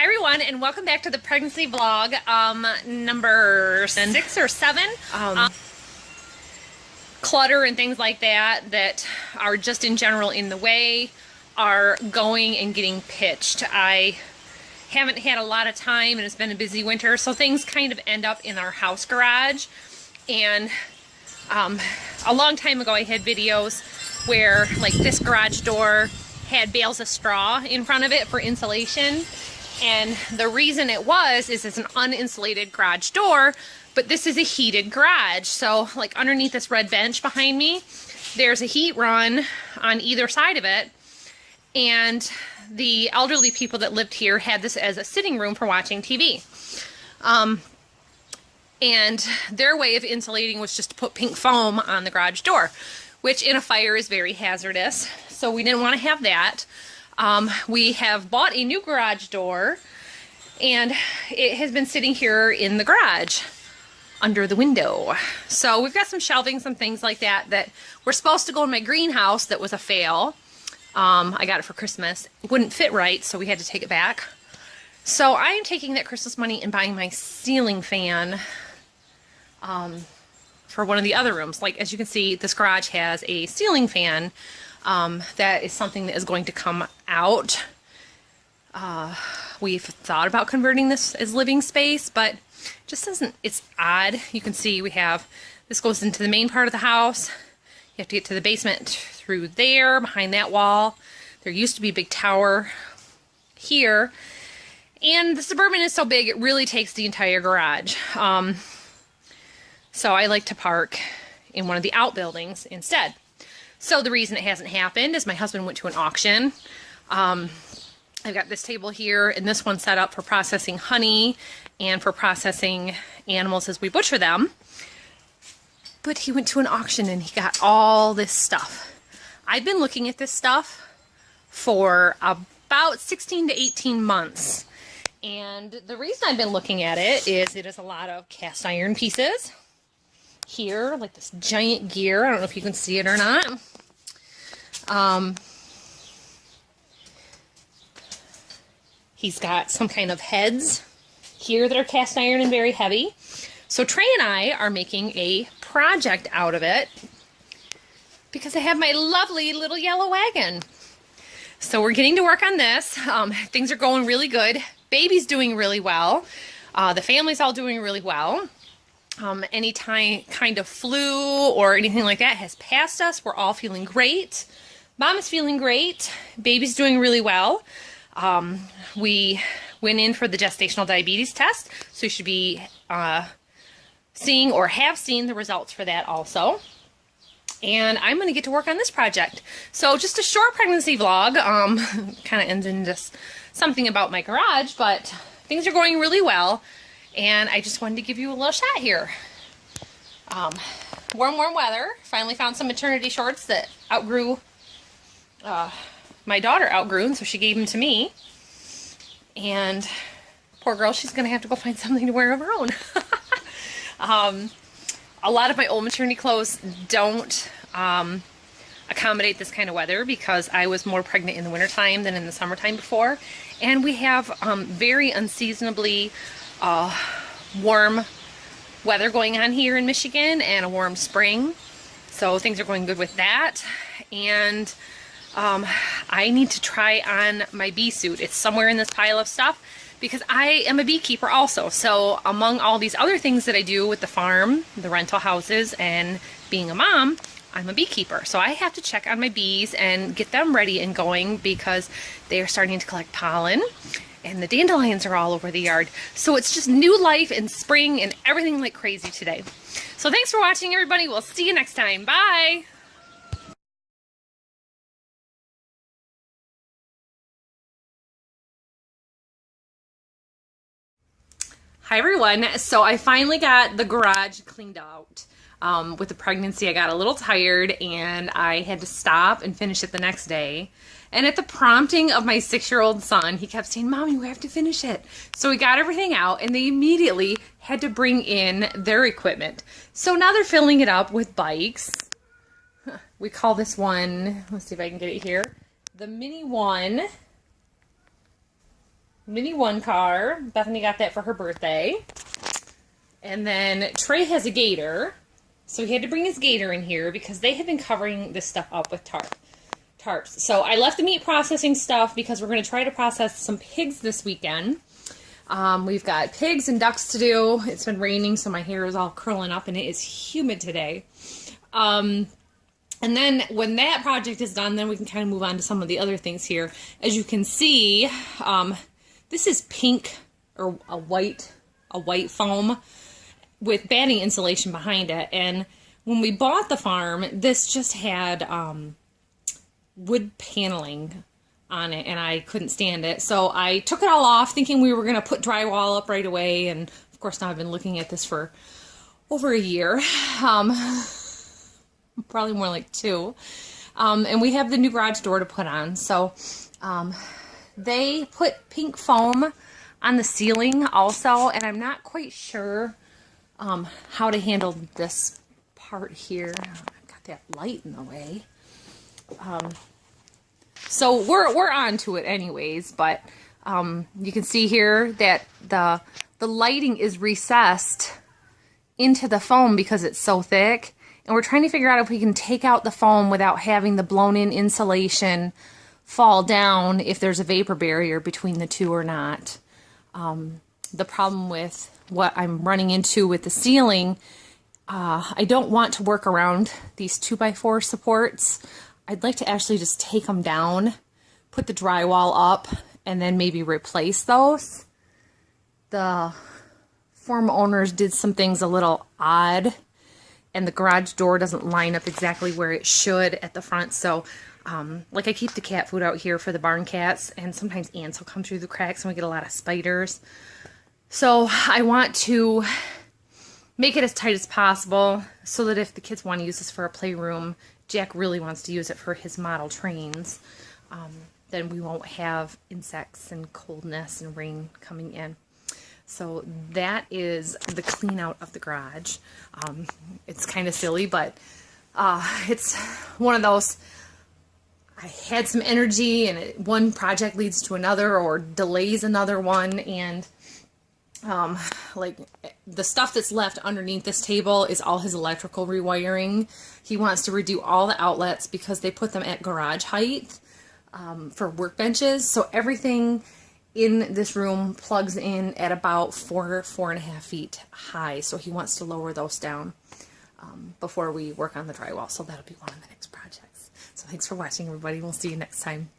Hi everyone, and welcome back to the pregnancy vlog, number 6 or 7. Clutter and things like that that are just in general in the way are going and getting pitched. I haven't had a lot of time and it's been a busy winter, so things kind of end up in our house garage. And a long time ago I had videos where like this garage door had bales of straw in front of it for insulation. And the reason it is it's an uninsulated garage door, but this is a heated garage. So like underneath this red bench behind me, there's a heat run on either side of it. And the elderly people that lived here had this as a sitting room for watching TV. And their way of insulating was just to put pink foam on the garage door, which in a fire is very hazardous. So we didn't want to have that. We have bought a new garage door and it has been sitting here in the garage under the window. So we've got some shelving, some things like that that were supposed to go in my greenhouse that was a fail. I got it for Christmas. It wouldn't fit right, so we had to take it back. So I am taking that Christmas money and buying my ceiling fan for one of the other rooms. Like, as you can see, this garage has a ceiling fan. That is something that is going to come out. We've thought about converting this as living space, but just doesn't, it's odd. You can see we have, this goes into the main part of the house. You have to get to the basement through there, behind that wall. There used to be a big tower here. And the Suburban is so big, it really takes the entire garage. So I like to park in one of the outbuildings instead. So the reason it hasn't happened is my husband went to an auction. I've got this table here and this one set up for processing honey and for processing animals as we butcher them. But he went to an auction and he got all this stuff. I've been looking at this stuff for about 16 to 18 months. And the reason I've been looking at it is a lot of cast iron pieces. Here, like this giant gear. I don't know if you can see it or not. He's got some kind of heads here that are cast iron and very heavy. So Trey and I are making a project out of it because I have my lovely little yellow wagon. So we're getting to work on this. Things are going really good. Baby's doing really well. The family's all doing really well. Any kind of flu or anything like that has passed us. We're all feeling great. Mom is feeling great. Baby's doing really well. We went in for the gestational diabetes test, so you should be seeing or have seen the results for that also. And I'm going to get to work on this project. So just a short pregnancy vlog, kind of ends in just something about my garage, but things are going really well. And I just wanted to give you a little shot here. Warm weather. Finally found some maternity shorts that my daughter outgrew, and so she gave them to me. And poor girl, she's going to have to go find something to wear of her own. A lot of my old maternity clothes don't accommodate this kind of weather because I was more pregnant in the wintertime than in the summertime before. And we have very unseasonably warm weather going on here in Michigan and a warm spring. So things are going good with that. And I need to try on my bee suit. It's somewhere in this pile of stuff because I am a beekeeper also. So among all these other things that I do with the farm, the rental houses, and being a mom, I'm a beekeeper. So I have to check on my bees and get them ready and going because they are starting to collect pollen. And the dandelions are all over the yard. So it's just new life and spring and everything like crazy today. So thanks for watching, everybody. We'll see you next time. Bye. Hi everyone. So I finally got the garage cleaned out. With the pregnancy, I got a little tired and I had to stop and finish it the next day. And at the prompting of my 6-year-old son, he kept saying, "Mommy, we have to finish it." So we got everything out and they immediately had to bring in their equipment. So now they're filling it up with bikes. We call this one, let's see if I can get it here, the Mini One. Mini one car. Bethany got that for her birthday. And then Trey has a gator. So he had to bring his gator in here because they have been covering this stuff up with tarps. So I left the meat processing stuff because we're going to try to process some pigs this weekend. We've got pigs and ducks to do. It's been raining, so my hair is all curling up, and it is humid today. And then when that project is done, then we can kind of move on to some of the other things here. As you can see, this is pink or a white foam with batting insulation behind it. And when we bought the farm, this just had wood paneling on it, and I couldn't stand it. So I took it all off thinking we were going to put drywall up right away. And of course, now I've been looking at this for over a year. Probably more like 2. And we have the new garage door to put on. So they put pink foam on the ceiling also, and I'm not quite sure how to handle this part here. I've got that light in the way. So we're on to it anyways, but you can see here that the lighting is recessed into the foam because it's so thick. And we're trying to figure out if we can take out the foam without having the blown-in insulation fall down if there's a vapor barrier between the two or not. The problem with what I'm running into with the ceiling, I don't want to work around these 2x4 supports. I'd like to actually just take them down, put the drywall up, and then maybe replace those. The former owners did some things a little odd, and the garage door doesn't line up exactly where it should at the front. So, like I keep the cat food out here for the barn cats, and sometimes ants will come through the cracks and we get a lot of spiders. So I want to make it as tight as possible so that if the kids want to use this for a playroom, Jack really wants to use it for his model trains, then we won't have insects and coldness and rain coming in. So that is the clean out of the garage. It's kind of silly, but it's one of those, I had some energy and one project leads to another or delays another one, and like the stuff that's left underneath this table is all his electrical rewiring. He wants to redo all the outlets because they put them at garage height for workbenches. So everything in this room plugs in at about 4.5 feet high. So he wants to lower those down before we work on the drywall. So that'll be one of the next projects. So thanks for watching, everybody. We'll see you next time.